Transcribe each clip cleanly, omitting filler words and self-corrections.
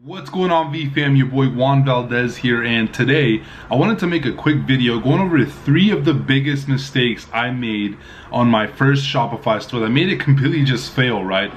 What's going on, V fam? Your boy Juan Valdez here, and today I wanted to make a quick video going over 3 of the biggest mistakes I made on my first Shopify store that made it completely just fail, right?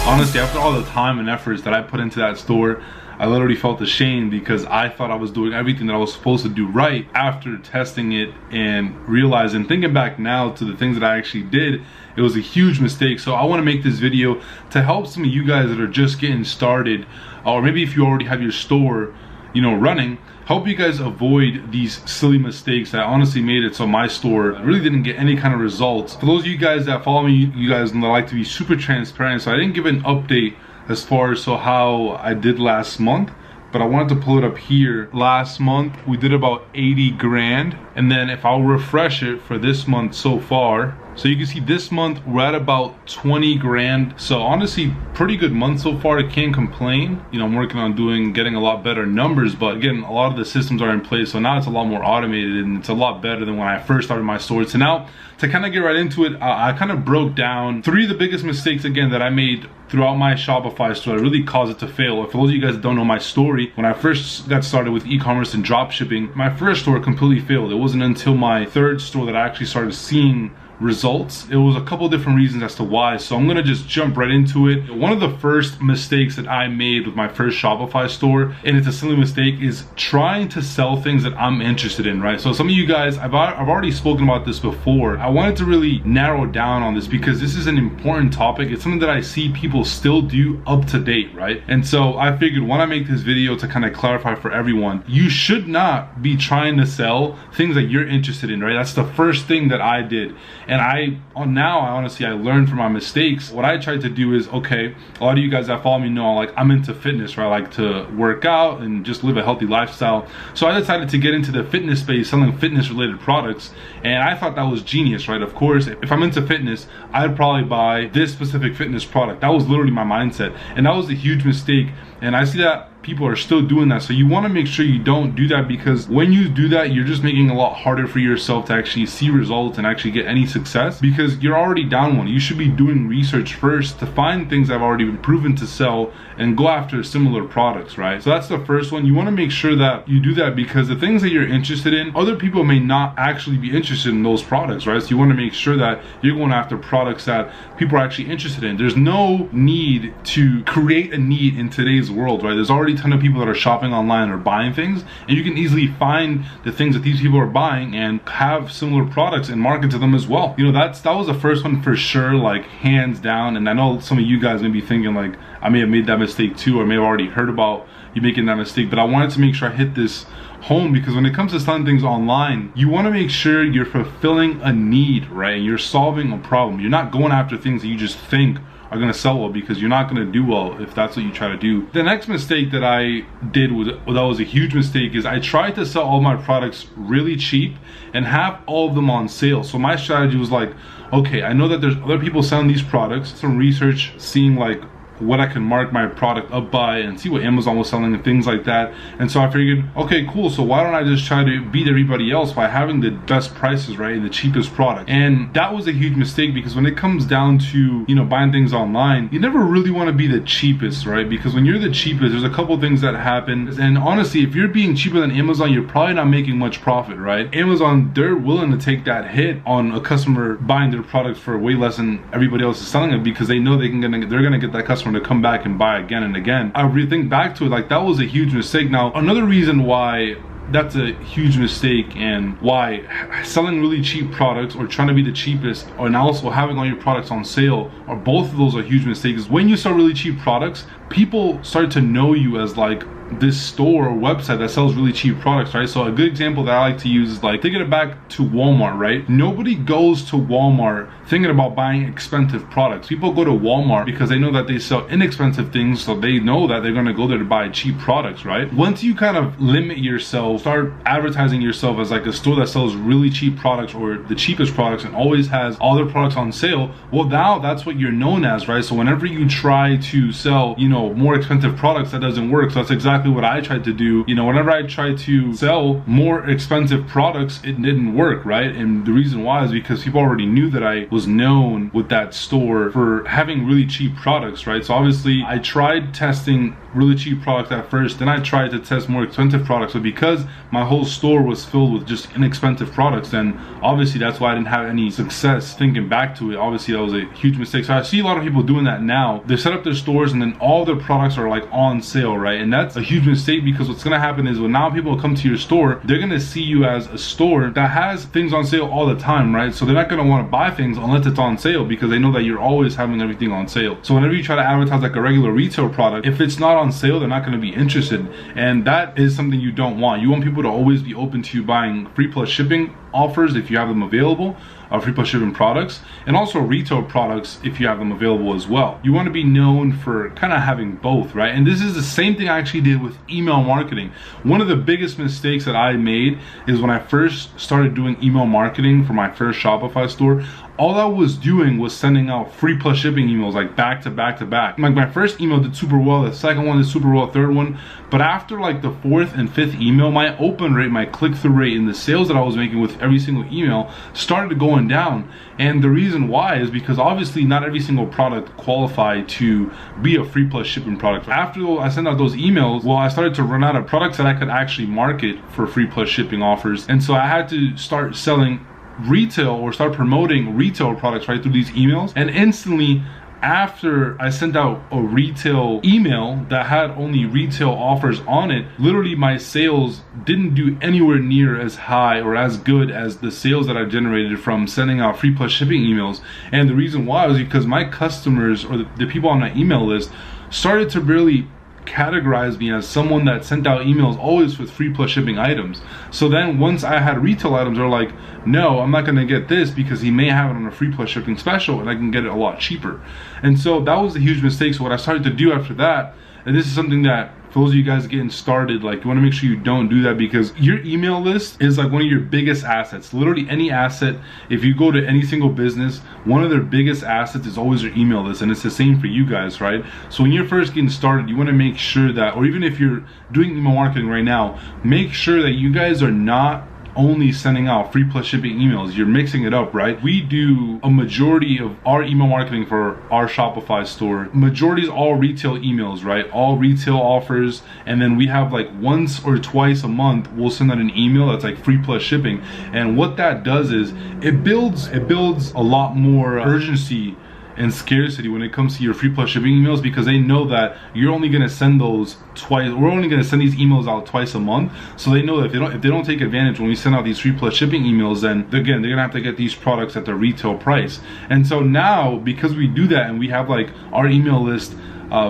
Honestly, after all the time and efforts that I put into that store, I literally felt ashamed because I thought I was doing everything that I was supposed to do right after testing it and realizing, thinking back now to the things that I actually did, it was a huge mistake. So I want to make this video to help some of you guys that are just getting started, or maybe if you already have your store, running, help you guys avoid these silly mistakes that honestly made it so my store really didn't get any kind of results. For those of you guys that follow me, you guys know I like to be super transparent, so I didn't give an update as far as how I did last month, but I wanted to pull it up here. Last month we did about 80 grand, and then if I'll refresh it for this month so far, so you can see this month we're at about 20 grand. So honestly, pretty good month so far. I can't complain. I'm working on getting a lot better numbers, but again, a lot of the systems are in place, so now it's a lot more automated and it's a lot better than when I first started my store. So now, to kind of get right into it, I kind of broke down 3 of the biggest mistakes again that I made throughout my Shopify store that really caused it to fail. For those of you guys that don't know my story, when I first got started with e-commerce and drop shipping, my first store completely failed. It wasn't until my 3rd store that I actually started seeing results. It was a couple different reasons as to why, so I'm gonna just jump right into it. One of the first mistakes that I made with my first Shopify store, and it's a silly mistake, is trying to sell things that I'm interested in, right? So some of you guys, I've already spoken about this before. I wanted to really narrow down on this because this is an important topic. It's something that I see people still do up to date, right? And so I figured, when I make this video to kind of clarify for everyone, you should not be trying to sell things that you're interested in, right? That's the first thing that I did. And I honestly learned from my mistakes. What I tried to do is, okay, a lot of you guys that follow me know I'm into fitness, right? I like to work out and just live a healthy lifestyle. So I decided to get into the fitness space, selling fitness related products. And I thought that was genius, right? Of course, if I'm into fitness, I'd probably buy this specific fitness product. That was literally my mindset. And that was a huge mistake. And I see that people are still doing that. So you want to make sure you don't do that, because when you do that, you're just making it a lot harder for yourself to actually see results and actually get any success, because you're already down one. You should be doing research first to find things that have already been proven to sell and go after similar products, right? So that's the first one. You want to make sure that you do that, because the things that you're interested in, other people may not actually be interested in those products, right? So you want to make sure that you're going after products that people are actually interested in. There's no need to create a need in today's world, right? There's already a ton of people that are shopping online or buying things, and you can easily find the things that these people are buying and have similar products and market to them as well. That was the first one for sure, hands down. And I know some of you guys may be thinking I may have made that mistake too, or may have already heard about you making that mistake, but I wanted to make sure I hit this home, because when it comes to selling things online, you want to make sure you're fulfilling a need, right? And you're solving a problem. You're not going after things that you just think are going to sell well, because you're not going to do well if that's what you try to do. The next mistake that I did that was a huge mistake, is I tried to sell all my products really cheap and have all of them on sale. So my strategy was okay, I know that there's other people selling these products, some research, seeing what I can mark my product up by and see what Amazon was selling and things like that. And so I figured, okay, cool, so why don't I just try to beat everybody else by having the best prices, right, and the cheapest product. And that was a huge mistake, because when it comes down to buying things online, you never really want to be the cheapest, right? Because when you're the cheapest, there's a couple things that happen, and honestly, if you're being cheaper than Amazon, you're probably not making much profit, right? Amazon, they're willing to take that hit on a customer buying their product for way less than everybody else is selling it, because they know they're gonna get that customer to come back and buy again and again. I really think back to it, that was a huge mistake. Now, another reason why that's a huge mistake, and why selling really cheap products or trying to be the cheapest, and also having all your products on sale, or both of those are huge mistakes, is when you sell really cheap products, people start to know you as this store or website that sells really cheap products, right? So a good example that I like to use is thinking it back to Walmart, right? Nobody goes to Walmart thinking about buying expensive products. People go to Walmart because they know that they sell inexpensive things, so they know that they're gonna go there to buy cheap products, right? Once you kind of limit yourself, start advertising yourself as a store that sells really cheap products, or the cheapest products, and always has all their products on sale, well, now that's what you're known as, right? So whenever you try to sell, more expensive products, that doesn't work. So that's exactly exactly what I tried to do. You know, whenever I tried to sell more expensive products, it didn't work, right? And the reason why is because people already knew that I was known with that store for having really cheap products, right? So obviously I tried testing really cheap products at first, then I tried to test more expensive products. But because my whole store was filled with just inexpensive products, then obviously that's why I didn't have any success. Thinking back to it, obviously that was a huge mistake. So I see a lot of people doing that now. They set up their stores and then all their products are like on sale, right? And that's a huge mistake, because what's gonna happen is when now people come to your store, they're gonna see you as a store that has things on sale all the time, right? So they're not gonna wanna buy things unless it's on sale, because they know that you're always having everything on sale. So whenever you try to advertise like a regular retail product, if it's not on sale, they're not gonna be interested. And that is something you don't want. You want people to always be open to you buying free plus shipping offers if you have them available, free plus shipping products, and also retail products if you have them available as well. You want to be known for kind of having both, right? And this is the same thing I actually did with email marketing. One of the biggest mistakes that I made is when I first started doing email marketing for my first Shopify store, all I was doing was sending out free plus shipping emails like back to back to back. Like my first email did super well, the second one did super well, third one. But after like the fourth and fifth email, my open rate, my click-through rate, and the sales that I was making with every single email started going down. And the reason why is because obviously not every single product qualified to be a free plus shipping product. After I sent out those emails, well, I started to run out of products that I could actually market for free plus shipping offers. And so I had to start selling retail or start promoting retail products right through these emails. And instantly after I sent out a retail email that had only retail offers on it, literally my sales didn't do anywhere near as high or as good as the sales that I generated from sending out free plus shipping emails. And the reason why was because my customers, or the people on my email list, started to really categorize me as someone that sent out emails always with free plus shipping items. So then once I had retail items, they're like, no, I'm not gonna get this because he may have it on a free plus shipping special and I can get it a lot cheaper. And so that was a huge mistake. So what I started to do after that, and this is something that for those of you guys getting started, like, you want to make sure you don't do that, because your email list is like one of your biggest assets. Literally any asset, if you go to any single business, one of their biggest assets is always your email list, and it's the same for you guys, right? So when you're first getting started, you want to make sure that, or even if you're doing email marketing right now, make sure that you guys are not only sending out free plus shipping emails. You're mixing it up, right? We do a majority of our email marketing for our Shopify store. Majority is all retail emails, right? All retail offers. And then we have like once or twice a month, we'll send out an email that's like free plus shipping. And what that does is it builds a lot more urgency and scarcity when it comes to your free plus shipping emails, because they know that you're only going to send those twice. We're only going to send these emails out twice a month, so they know that if they don't take advantage when we send out these free plus shipping emails, then again they're gonna have to get these products at the retail price. And so now, because we do that and we have like our email list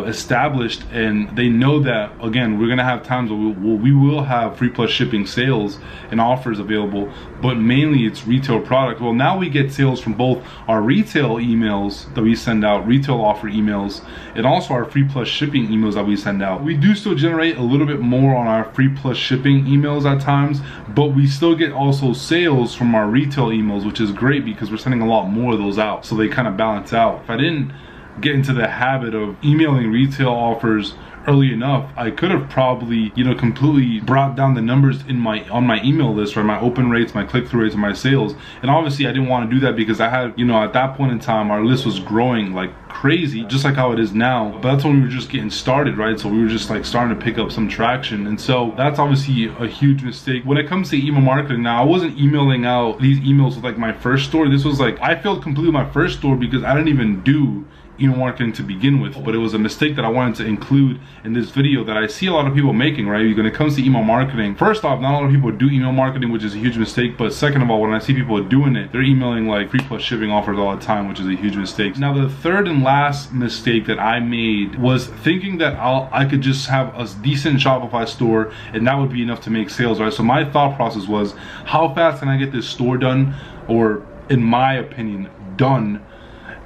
established, and they know that again we're gonna have times where we will have free plus shipping sales and offers available, but mainly it's retail product. Well, now we get sales from both our retail emails that we send out, retail offer emails, and also our free plus shipping emails that we send out. We do still generate a little bit more on our free plus shipping emails at times, but we still get also sales from our retail emails, which is great because we're sending a lot more of those out, so they kind of balance out. If I didn't get into the habit of emailing retail offers early enough, I could have probably, you know, completely brought down the numbers in on my email list, right? My open rates, my click-through rates, and my sales. And obviously I didn't want to do that because I had, you know, at that point in time our list was growing like crazy, just like how it is now. But that's when we were just getting started, right? So we were just like starting to pick up some traction. And so that's obviously a huge mistake. When it comes to email marketing now, I wasn't emailing out these emails with like my first store. This was like, I failed completely my first store because I didn't even do email marketing to begin with. But it was a mistake that I wanted to include in this video that I see a lot of people making, right? When it comes to email marketing, first off, not a lot of people do email marketing, which is a huge mistake. But second of all, when I see people doing it, they're emailing like free plus shipping offers all the time, which is a huge mistake. Now, the third and last mistake that I made was thinking that I could just have a decent Shopify store and that would be enough to make sales, right? So my thought process was, how fast can I get this store done, or in my opinion, done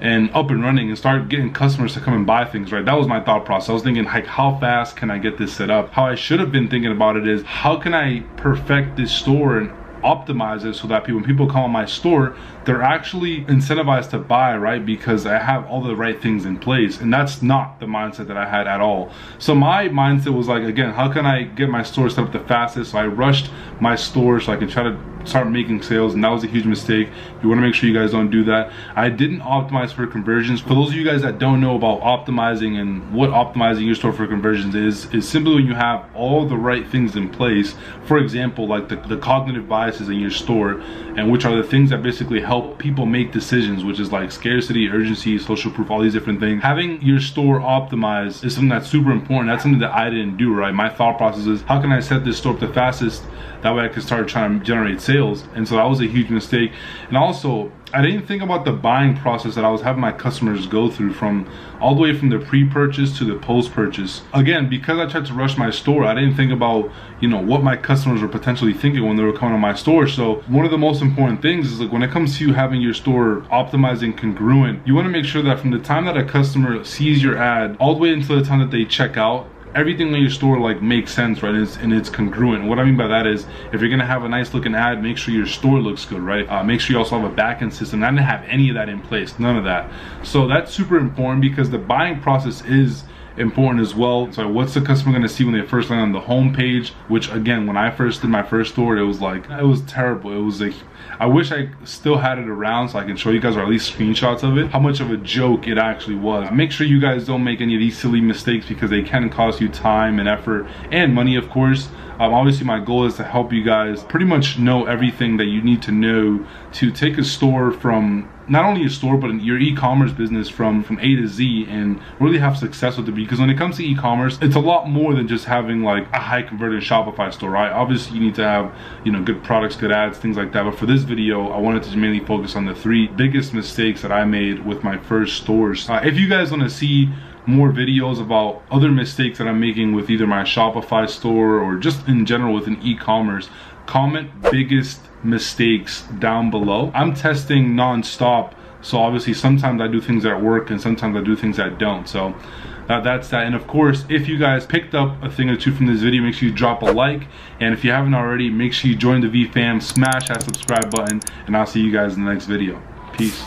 and up and running and start getting customers to come and buy things, right? That was my thought process. I was thinking, like, how fast can I get this set up? How I should have been thinking about it is, how can I perfect this store and optimize it so that when people come on my store, they're actually incentivized to buy, right? Because I have all the right things in place. And that's not the mindset that I had at all. So my mindset was like, again, how can I get my store set up the fastest? So I rushed my store so I can try to start making sales, and that was a huge mistake. You want to make sure you guys don't do that. I didn't optimize for conversions. For those of you guys that don't know about optimizing and what optimizing your store for conversions is simply when you have all the right things in place. For example, like the cognitive biases in your store, and which are the things that basically help people make decisions, which is like scarcity, urgency, social proof, all these different things. Having your store optimized is something that's super important. That's something that I didn't do, right? My thought process is, how can I set this store up the fastest? That way I could start trying to generate sales. And so that was a huge mistake. And also, I didn't think about the buying process that I was having my customers go through, from all the way from the pre-purchase to the post-purchase. Again, because I tried to rush my store, I didn't think about, you know, what my customers were potentially thinking when they were coming to my store. So one of the most important things is, like, when it comes to you having your store optimized and congruent, you want to make sure that from the time that a customer sees your ad all the way until the time that they check out, everything in your store like makes sense, right? And it's congruent. What I mean by that is, if you're gonna have a nice looking ad, make sure your store looks good, right? Make sure you also have a back-end system. I didn't have any of that in place, none of that. So that's super important, because the buying process is important as well. So what's the customer going to see when they first land on the home page? Which, again, when I first did my first store, it was terrible. It was like, I wish I still had it around so I can show you guys, or at least screenshots of it, how much of a joke it actually was. Make sure you guys don't make any of these silly mistakes, because they can cost you time and effort and money, of course. Obviously, my goal is to help you guys pretty much know everything that you need to know to take a store from, not only a store, but your e-commerce business from A to Z, and really have success with it. Because when it comes to e-commerce, it's a lot more than just having like a high converting Shopify store, right? Obviously, you need to have, you know, good products, good ads, things like that. But for this video, I wanted to mainly focus on the 3 biggest mistakes that I made with my first stores. If you guys want to see more videos about other mistakes that I'm making with either my Shopify store or just in general with an e-commerce, comment biggest mistakes down below. I'm testing non-stop, so obviously sometimes I do things that work and sometimes I do things that don't. So that's that. And of course, if you guys picked up a thing or two from this video, make sure you drop a like, and if you haven't already, make sure you join the V fam, smash that subscribe button, and I'll see you guys in the next video. Peace.